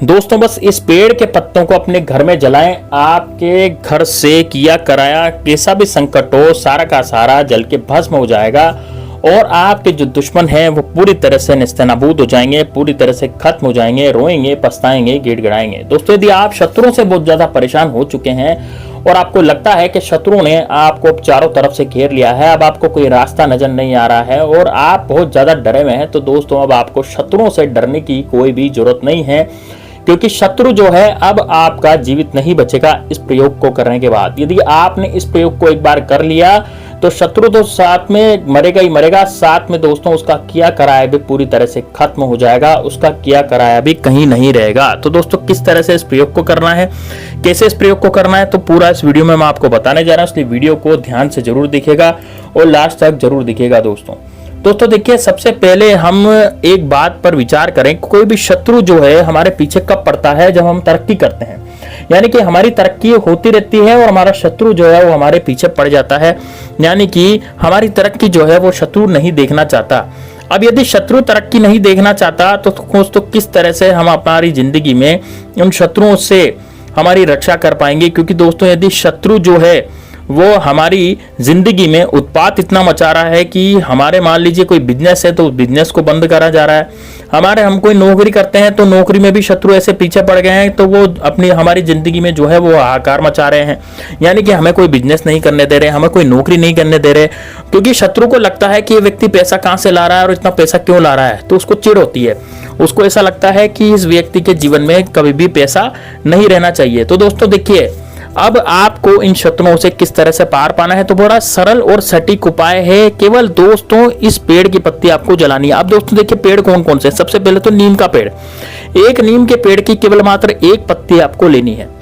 दोस्तों बस इस पेड़ के पत्तों को अपने घर में जलाएं, आपके घर से किया कराया कैसा भी संकट हो सारा का सारा जल के भस्म हो जाएगा और आपके जो दुश्मन हैं वो पूरी तरह से नेस्तनाबूद हो जाएंगे, पूरी तरह से खत्म हो जाएंगे, रोएंगे, पछताएंगे, गिड़गिड़ाएंगे। दोस्तों यदि आप शत्रुओं से बहुत ज्यादा परेशान हो चुके हैं और आपको लगता है कि शत्रुओं ने आपको चारों तरफ से घेर लिया है, अब आपको कोई रास्ता नजर नहीं आ रहा है और आप बहुत ज्यादा डरे हुए हैं, तो दोस्तों अब आपको शत्रुओं से डरने की कोई भी जरूरत नहीं है, क्योंकि शत्रु जो है अब आपका जीवित नहीं बचेगा इस प्रयोग को करने के बाद। यदि आपने इस प्रयोग को एक बार कर लिया तो शत्रु तो साथ में मरेगा ही मरेगा, साथ में दोस्तों उसका किया कराया भी पूरी तरह से खत्म हो जाएगा, उसका किया कराया भी कहीं नहीं रहेगा। तो दोस्तों किस तरह से इस प्रयोग को करना है, कैसे इस प्रयोग को करना है, तो पूरा इस वीडियो में मैं आपको बताने जा रहा हूं, इसलिए वीडियो को ध्यान से जरूर देखिएगा और लास्ट तक जरूर देखिएगा। दोस्तों देखिए, सबसे पहले हम एक बात पर विचार करें, कोई भी शत्रु जो है हमारे पीछे कब पड़ता है, जब हम तरक्की करते हैं, यानी कि हमारी तरक्की होती रहती है और हमारा शत्रु जो है वो हमारे पीछे पड़ जाता है, यानी कि हमारी तरक्की जो है वो शत्रु नहीं देखना चाहता। अब यदि शत्रु तरक्की नहीं देखना चाहता तो किस तरह से हम हमारी जिंदगी में उन शत्रुओं से हमारी रक्षा कर पाएंगे, क्योंकि दोस्तों यदि शत्रु जो है वो हमारी जिंदगी में उत्पात इतना मचा रहा है कि हमारे मान लीजिए कोई बिजनेस है तो उस बिजनेस को बंद करा जा रहा है, हम कोई नौकरी करते हैं तो नौकरी में भी शत्रु ऐसे पीछे पड़ गए हैं तो वो अपनी हमारी जिंदगी में जो है वो हाहाकार मचा रहे हैं, यानी कि हमें कोई बिजनेस नहीं करने दे रहे, हमें कोई नौकरी नहीं करने दे रहे, क्योंकि शत्रु को लगता है कि ये व्यक्ति पैसा कहाँ से ला रहा है और इतना पैसा क्यों ला रहा है, तो उसको चिढ़ होती है, उसको ऐसा लगता है कि इस व्यक्ति के जीवन में कभी भी पैसा नहीं रहना चाहिए। तो दोस्तों देखिए, अब आपको इन शत्रुओं से किस तरह से पार पाना है, तो बड़ा सरल और सटीक उपाय है, केवल दोस्तों इस पेड़ की पत्ती आपको जलानी है। अब दोस्तों देखिए पेड़ कौन कौन से, सबसे पहले तो नीम का पेड़, एक नीम के पेड़ की केवल मात्र एक पत्ती आपको लेनी है,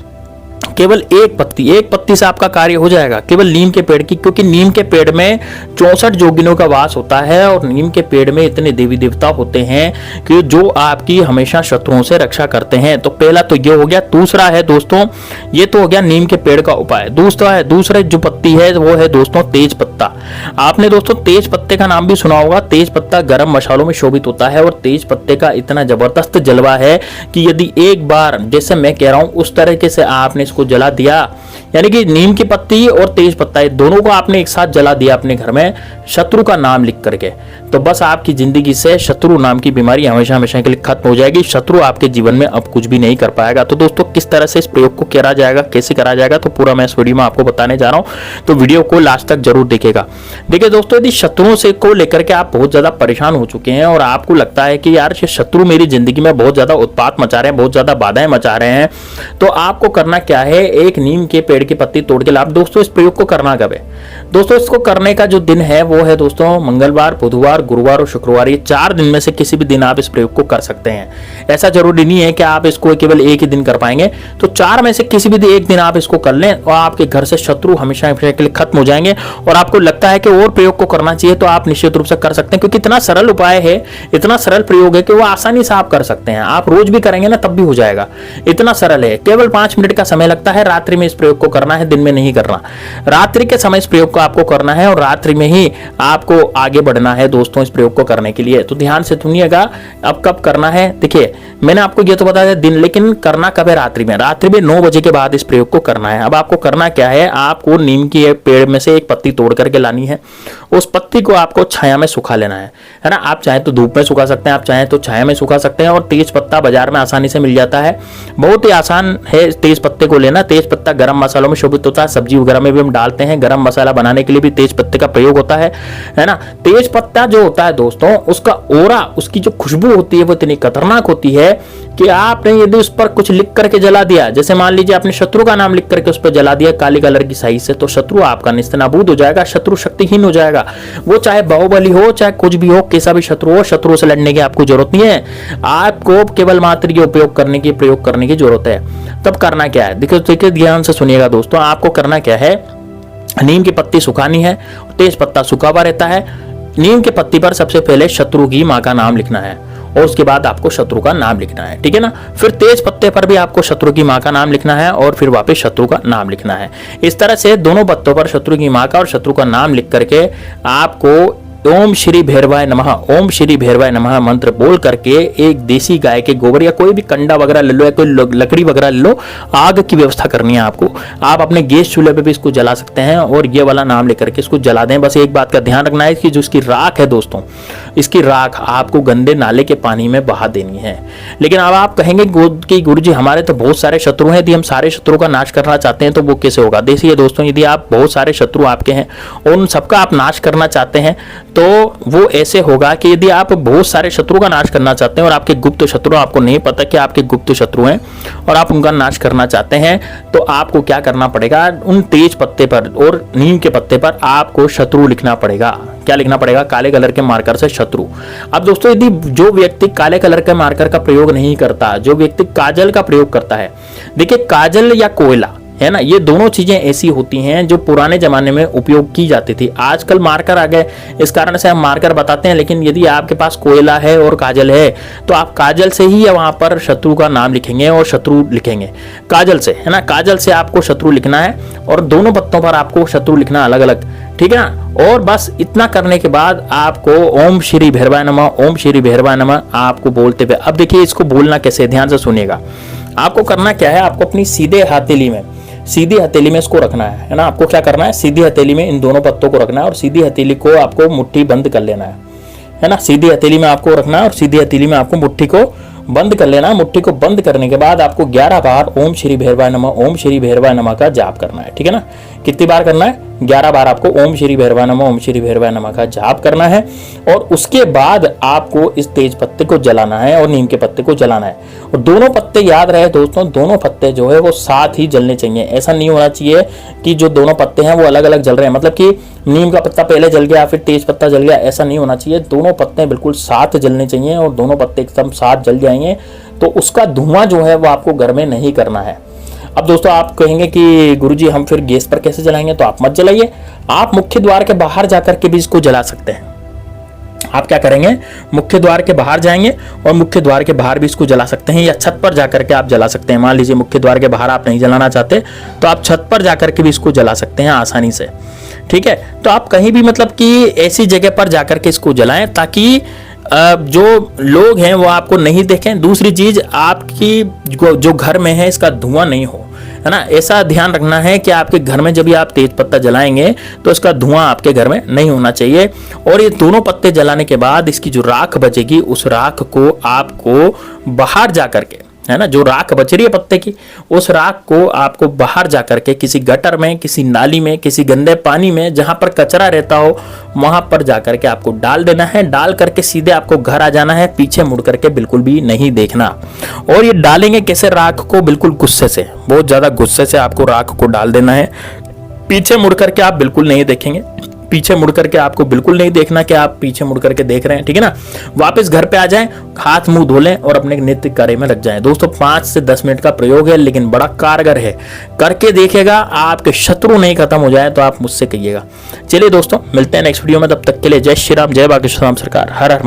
केवल एक पत्ती से आपका कार्य हो जाएगा, केवल नीम के पेड़ की, क्योंकि नीम के पेड़ में 64 जोगिनों का वास होता है और नीम के पेड़ में इतने देवी देवता होते हैं कि जो आपकी हमेशा शत्रुओं से रक्षा करते हैं। तो पहला तो ये हो गया। दूसरा है दोस्तों, ये तो हो गया नीम के पेड़ का उपाय। दूसरा जो पत्ती है वो है दोस्तों तेज पत्ता। आपने दोस्तों तेज पत्ते का नाम भी सुना होगा। तेज पत्ता गर्म मसालों में शोभित होता है और तेज पत्ते का इतना जबरदस्त जलवा है कि यदि एक बार जैसे मैं कह रहा हूं उस तरीके से आपने इसको जला दिया, यानी कि नीम की पत्ती और तेज पत्ता दोनों को आपने एक साथ जला दिया अपने घर में शत्रु का नाम लिख करके, तो बस आपकी जिंदगी से शत्रु नाम की बीमारी हमेशा हमेशा के लिए खत्म हो जाएगी। शत्रु आपके जीवन में अब कुछ भी नहीं कर पाएगा। तो दोस्तों किस तरह से इस प्रयोग को करा जाएगा, कैसे करा जाएगा, तो पूरा मैं इस वीडियो में आपको बताने जा रहा हूं, तो वीडियो को लास्ट तक जरूर देखिएगा। देखिए दोस्तों, यदि शत्रुओं से को लेकर के आप बहुत ज्यादा परेशान हो चुके हैं और आपको लगता है कि यार ये शत्रु मेरी जिंदगी में बहुत ज्यादा उत्पात मचा रहे हैं, बहुत ज्यादा बाधाएं मचा रहे हैं, तो आपको करना क्या है, एक नीम के पेड़ की पत्ती तोड़ के लाभ। दोस्तों इस प्रयोग को करना कब है, दोस्तों इसको करने का जो दिन है वो है दोस्तों मंगलवार, बुधवार, गुरुवार और शुक्रवार। ये 4 दिन में से किसी भी दिन आप इस प्रयोग को कर सकते हैं। ऐसा जरूरी नहीं है कि आप इसको केवल एक ही दिन कर पाएंगे, तो 4 में से किसी भी एक दिन आप इसको कर लें और आपके घर से शत्रु हमेशा के लिए खत्म हो जाएंगे। और आपको लगता है कि और प्रयोग को करना चाहिए तो आप निश्चित रूप से कर सकते हैं, क्योंकि इतना सरल उपाय है, इतना सरल प्रयोग है कि वो आसानी से आप कर सकते हैं। आप रोज भी करेंगे ना तब भी हो जाएगा, इतना सरल है। केवल 5 मिनट का समय लगता है। रात्रि में इस प्रयोग को करना है, दिन में नहीं करना। रात्रि के समय इस प्रयोग को आपको करना है और रात्रि में ही आपको आगे बढ़ना है दोस्तों इस प्रयोग को करने के लिए। तो ध्यान से सुनिएगा, अब कब करना है। देखिए मैंने आपको ये तो बताया दिन, लेकिन करना कब है, रात्रि में। रात्रि में 9 बजे के बाद इस प्रयोग को करना है। अब आपको करना क्या है, आपको नीम की पेड़ में से एक पत्ती तोड़ करके लानी है, उस पत्ती को आपको छाया में सुखा लेना है ना। आप चाहे तो धूप में सुखा सकते हैं, आप चाहे तो छाया में सुखा सकते हैं। और तेज पत्ता बाजार में आसानी से मिल जाता है, बहुत ही आसान है तेज पत्ते को लेना। तेज पत्ता गर्म मसालों में शोभित होता है, सब्जी वगैरह में भी हम डालते हैं, गरम मसाला बनाने के लिए भी तेज पत्ते का प्रयोग होता है ना। तेज पत्ता जो होता है दोस्तों, उसका ओरा, उसकी जो खुशबू होती है वो इतनी खतरनाक होती है कि आपने यदि उस पर कुछ लिख करके जला दिया, जैसे मान लीजिए आपने शत्रु का नाम लिख करके उस पर जला दिया काली कलर की स्याही से, तो शत्रु आपका निस्तनाबूद हो जाएगा, शत्रु शक्तिहीन हो जाएगा। वो चाहे बाहुबली हो, चाहे कुछ भी हो, कैसा भी शत्रु हो, शत्रु से लड़ने की आपको जरूरत नहीं है। आपको केवल मात्र ये प्रयोग करने की जरूरत है। तब करना क्या है, देखिए ध्यान से सुनिएगा दोस्तों, आपको करना क्या है, नीम की पत्ती सुखानी है, तेज पत्ता सूखा हुआ रहता है। नीम की पत्ती पर सबसे पहले शत्रु की मां का नाम लिखना है और उसके बाद आपको शत्रु का नाम लिखना है, ठीक है ना। फिर तेज पत्ते पर भी आपको शत्रु की मां का नाम लिखना है और फिर वापस शत्रु का नाम लिखना है। इस तरह से दोनों पत्तों पर शत्रु की मां का और शत्रु का नाम लिख करके आपको ओम श्री भैरवाय नमः, ओम श्री भैरवाय नमः मंत्र बोल करके एक देसी गाय के गोबर या कोई भी कंडा वगैरह ले लो या कोई लकड़ी वगैरह ले लो, आग की व्यवस्था करनी है आपको। आप अपने गैस चूल्हे पे भी इसको जला सकते हैं और ये वाला नाम लेकर के इसको जला दें। बस एक बात का ध्यान रखना है कि जो इसकी राख है दोस्तों, इसकी राख आपको गंदे नाले के पानी में बहा देनी है। लेकिन अब आप कहेंगे कि गुरुजी हमारे तो बहुत सारे शत्रु हैं, यदि हम सारे शत्रुओं का नाश करना चाहते हैं तो वो कैसे होगा? देखिए दोस्तों, यदि आप बहुत सारे शत्रु आपके हैं और उन सबका आप नाश करना चाहते हैं तो वो ऐसे होगा कि यदि आप बहुत सारे शत्रु का नाश करना चाहते हैं और आपके गुप्त शत्रु, आपको नहीं पता कि आपके गुप्त शत्रु हैं और आप उनका नाश करना चाहते हैं, तो आपको क्या करना पड़ेगा? उन तेज पत्ते पर और नीम के पत्ते पर आपको शत्रु लिखना पड़ेगा। क्या लिखना पड़ेगा? काले कलर के मार्कर से शत्रु। अब दोस्तों, यदि जो व्यक्ति काले कलर के मार्कर का प्रयोग नहीं करता, जो व्यक्ति काजल का प्रयोग करता है, देखिए काजल या कोयला है ना, ये दोनों चीजें ऐसी होती हैं जो पुराने जमाने में उपयोग की जाती थी। आजकल मार्कर आ गए, इस कारण से हम मार्कर बताते हैं, लेकिन यदि आपके पास कोयला है और काजल है तो आप काजल से ही वहां पर शत्रु का नाम लिखेंगे और शत्रु लिखेंगे काजल से, है ना। काजल से आपको शत्रु लिखना है और दोनों पत्तों पर आपको शत्रु लिखना अलग अलग, ठीक है ना। और बस इतना करने के बाद आपको ओम श्री भैरवाय नमः, ओम श्री भैरवाय नमः आपको बोलते हुए, अब देखिए इसको बोलना कैसे, ध्यान से सुनिएगा। आपको करना क्या है, आपको अपनी सीधे हथेली में इसको रखना है ना। आपको क्या करना है, सीधी हथेली में इन दोनों पत्तों को रखना है और सीधी हथेली को आपको मुट्ठी बंद कर लेना है ना। सीधी हथेली में आपको रखना है और सीधी हथेली में आपको मुट्ठी को बंद कर लेना है। मुट्ठी को बंद करने के बाद आपको 11 बार ओम श्री भैरवाय नमः, ओम श्री भैरवाय नमः का जाप करना है, ठीक है ना। कितनी बार करना है? 11 बार आपको ओम श्री भैरवाय नमः, ओम श्री भैरवाय नमः का जाप करना है। और उसके बाद आपको इस तेज पत्ते को जलाना है और नीम के पत्ते को जलाना है। और दोनों पत्ते याद रहे दोस्तों, दोनों पत्ते जो है वो साथ ही जलने चाहिए। ऐसा नहीं होना चाहिए कि जो दोनों पत्ते हैं वो अलग अलग जल रहे हैं, मतलब कि नीम का पत्ता पहले जल गया फिर तेज पत्ता जल गया, ऐसा नहीं होना चाहिए। दोनों पत्ते बिल्कुल साथ जलने चाहिए और दोनों पत्ते एकदम साथ जल जाएंगे तो उसका धुआं जो है वो आपको घर में नहीं करना है। अब दोस्तों आप कहेंगे कि गुरुजी हम फिर गैस पर कैसे जलाएंगे? तो आप मत जलाइए, आप मुख्य द्वार के बाहर जाकर के भी इसको जला सकते हैं। आप क्या करेंगे, मुख्य द्वार के बाहर जाएंगे और मुख्य द्वार के बाहर भी इसको जला सकते हैं या छत पर जाकर के आप जला सकते हैं। मान लीजिए मुख्य द्वार के बाहर आप नहीं जलाना चाहते तो आप छत पर जाकर के भी इसको जला सकते हैं आसानी से, ठीक है। तो आप कहीं भी मतलब कि ऐसी जगह पर जाकर के इसको जलाएं ताकि जो लोग हैं वो आपको नहीं देखें। दूसरी चीज, आपकी जो घर में है इसका धुआं नहीं हो, है ना। ऐसा ध्यान रखना है कि आपके घर में जब भी आप तेज पत्ता जलाएंगे तो इसका धुआं आपके घर में नहीं होना चाहिए। और ये दोनों पत्ते जलाने के बाद इसकी जो राख बचेगी उस राख को आपको बाहर जाकर के, है ना, जो राख बच रही है पत्ते की, उस राख को आपको बाहर जाकर के किसी गटर में, किसी नाली में, किसी गंदे पानी में जहां पर कचरा रहता हो वहां पर जाकर के आपको डाल देना है। डाल करके सीधे आपको घर आ जाना है, पीछे मुड़ करके बिल्कुल भी नहीं देखना। और ये डालेंगे कैसे राख को? बिल्कुल गुस्से से, बहुत ज्यादा गुस्से से आपको राख को डाल देना है। पीछे मुड़ करके आप बिल्कुल नहीं देखेंगे, पीछे मुड़ करके आपको बिल्कुल नहीं देखना कि आप पीछे मुड़ करके देख रहे हैं, ठीक है ना। वापस घर पे आ जाएं, हाथ मुंह धो लें और अपने नित्य कार्य में लग जाएं। दोस्तों 5 से 10 मिनट का प्रयोग है लेकिन बड़ा कारगर है, करके देखिएगा। आपके शत्रु नहीं खत्म हो जाए तो आप मुझसे कहिएगा। चलिए दोस्तों, मिलते हैं नेक्स्ट वीडियो में, तब तक के लिए जय श्री राम, जय बागेश्वर राम सरकार, हर हर महादेव।